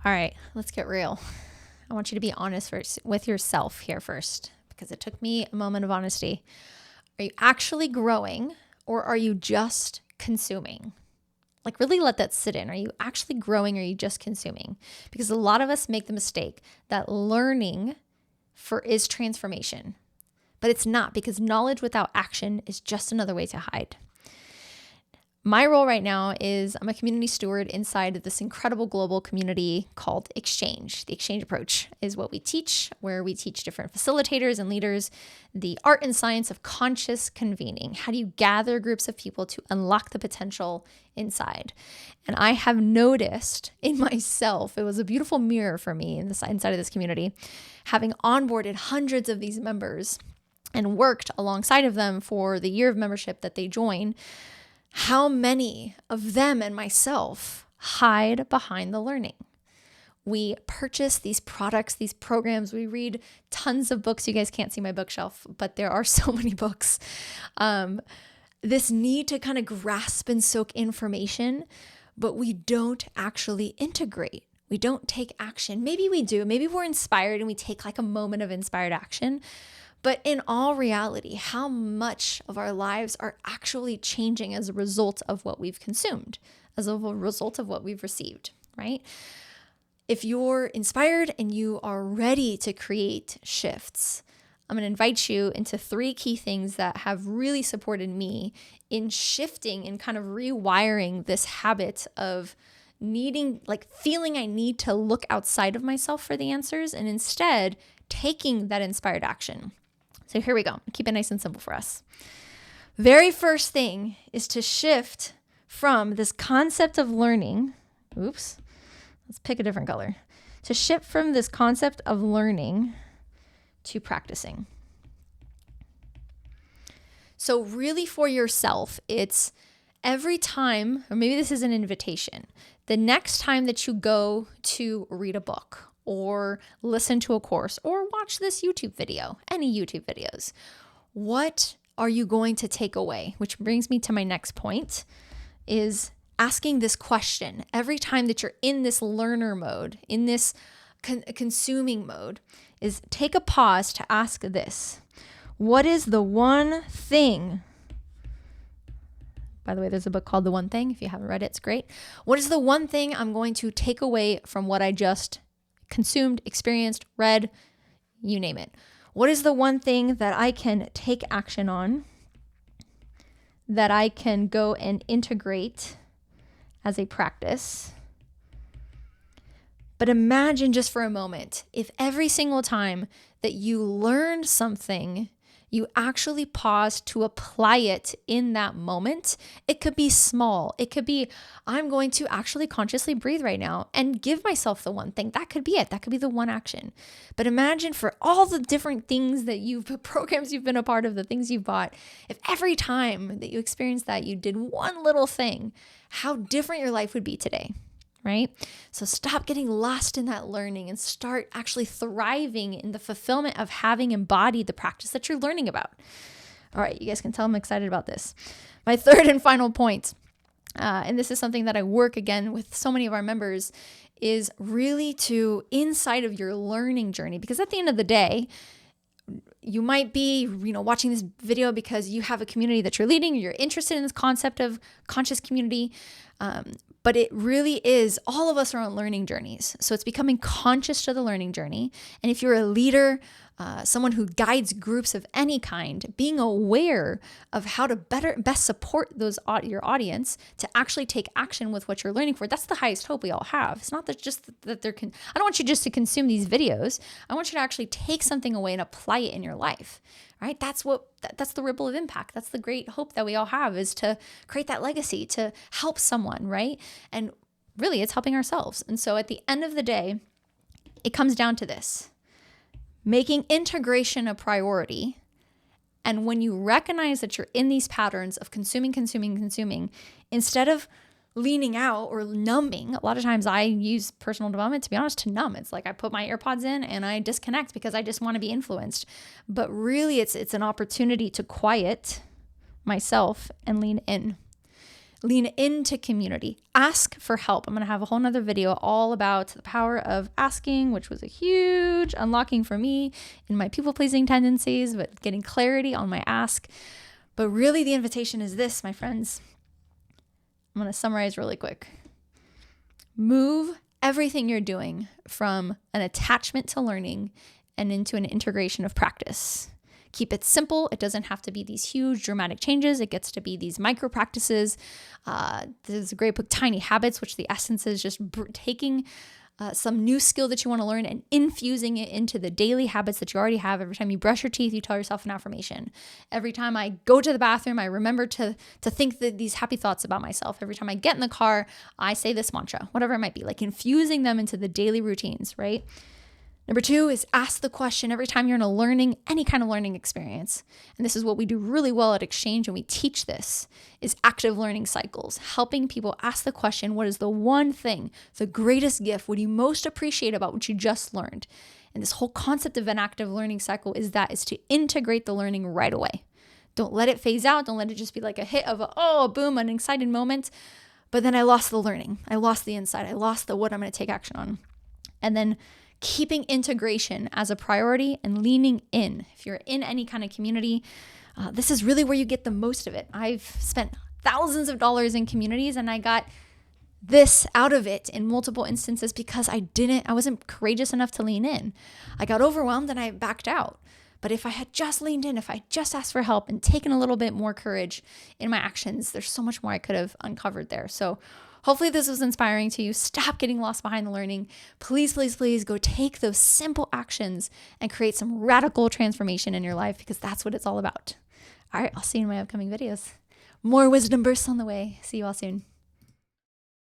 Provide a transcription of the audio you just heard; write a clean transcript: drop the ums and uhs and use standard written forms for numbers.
All right, let's get real. I want you to be honest with yourself here first, because it took me a moment of honesty. Are you actually growing, or are you just consuming? Like, really let that sit in. Are you actually growing, or are you just consuming? Because a lot of us make the mistake that learning is transformation, but it's not, because knowledge without action is just another way to hide. My role right now is I'm a community steward inside of this incredible global community called Exchange. The Exchange approach is what we teach, where we teach different facilitators and leaders the art and science of conscious convening. How do you gather groups of people to unlock the potential inside? And I have noticed in myself, it was a beautiful mirror for me inside of this community, having onboarded hundreds of these members and worked alongside of them for the year of membership that they join, how many of them and myself hide behind the learning. We purchase these products, these programs. We read tons of books. You guys can't see my bookshelf, but there are so many books. This need to kind of grasp and soak information, but we don't actually integrate. We don't take action. Maybe we do. Maybe we're inspired and we take like a moment of inspired action. But in all reality, how much of our lives are actually changing as a result of what we've consumed, as a result of what we've received, right? If you're inspired and you are ready to create shifts, I'm going to invite you into 3 key things that have really supported me in shifting and kind of rewiring this habit of feeling I need to look outside of myself for the answers, and instead taking that inspired action. So here we go. Keep it nice and simple for us. Very first thing is to shift from this concept of learning. Let's pick a different color. To shift from this concept of learning to practicing. So really for yourself, it's every time, or maybe this is an invitation, the next time that you go to read a book, or listen to a course, or watch this YouTube video, any YouTube videos, what are you going to take away? Which brings me to my next point, is asking this question every time that you're in this learner mode, in this consuming mode, is take a pause to ask this. What is the one thing? By the way, there's a book called The One Thing. If you haven't read it, it's great. What is the one thing I'm going to take away from what I just consumed, experienced, read, you name it? What is the one thing that I can take action on, that I can go and integrate as a practice? But imagine just for a moment, if every single time that you learned something, you actually pause to apply it in that moment. It could be small. It could be, I'm going to actually consciously breathe right now and give myself the one thing. That could be it. That could be the one action. But imagine for all the different things that programs you've been a part of, the things you've bought, if every time that you experienced that, you did one little thing, how different your life would be today. Right? So stop getting lost in that learning and start actually thriving in the fulfillment of having embodied the practice that you're learning about. All right, you guys can tell I'm excited about this. My third and final point, and this is something that I work again with so many of our members, is really to inside of your learning journey, because at the end of the day, you might be, watching this video because you have a community that you're leading, or you're interested in this concept of conscious community. But it really is, all of us are on learning journeys. So it's becoming conscious to the learning journey. And if you're a leader, someone who guides groups of any kind, being aware of how to best support your audience to actually take action with what you're learning for, that's the highest hope we all have. It's not that I don't want you just to consume these videos. I want you to actually take something away and apply it in your life. Right? That's the ripple of impact. That's the great hope that we all have, is to create that legacy, to help someone, right? And really, it's helping ourselves. And so at the end of the day, it comes down to this: making integration a priority. And when you recognize that you're in these patterns of consuming, instead of leaning out or numbing, a lot of times I use personal development, to be honest, to numb. It's like I put my AirPods in and I disconnect because I just want to be influenced. But really, it's an opportunity to quiet myself and lean in. Lean into community. Ask for help. I'm going to have a whole nother video all about the power of asking, which was a huge unlocking for me in my people-pleasing tendencies, but getting clarity on my ask. But really the invitation is this, my friends. I'm going to summarize really quick. Move everything you're doing from an attachment to learning and into an integration of practice. Keep it simple. It doesn't have to be these huge dramatic changes. It gets to be these micro practices. There's a great book, Tiny Habits, which the essence is just taking some new skill that you want to learn and infusing it into the daily habits that you already have. Every time you brush your teeth, you tell yourself an affirmation. Every time I go to the bathroom, I remember to think these happy thoughts about myself. Every time I get in the car, I say this mantra, whatever it might be, like infusing them into the daily routines, right? Number 2 is ask the question every time you're in any kind of learning experience. And this is what we do really well at Exchange, and we teach this, is active learning cycles, helping people ask the question, what is the one thing, the greatest gift, what do you most appreciate about what you just learned? And this whole concept of an active learning cycle is to integrate the learning right away. Don't let it phase out. Don't let it just be like a hit of boom, an excited moment. But then I lost the learning. I lost the insight. I lost the what I'm going to take action on. And then keeping integration as a priority and leaning in. If you're in any kind of community, this is really where you get the most of it. I've spent thousands of dollars in communities and I got this out of it in multiple instances because I wasn't courageous enough to lean in. I got overwhelmed and I backed out. But if I had just leaned in, if I just asked for help and taken a little bit more courage in my actions, there's so much more I could have uncovered there. So hopefully this was inspiring to you. Stop getting lost behind the learning. Please, please, please go take those simple actions and create some radical transformation in your life, because that's what it's all about. All right, I'll see you in my upcoming videos. More wisdom bursts on the way. See you all soon.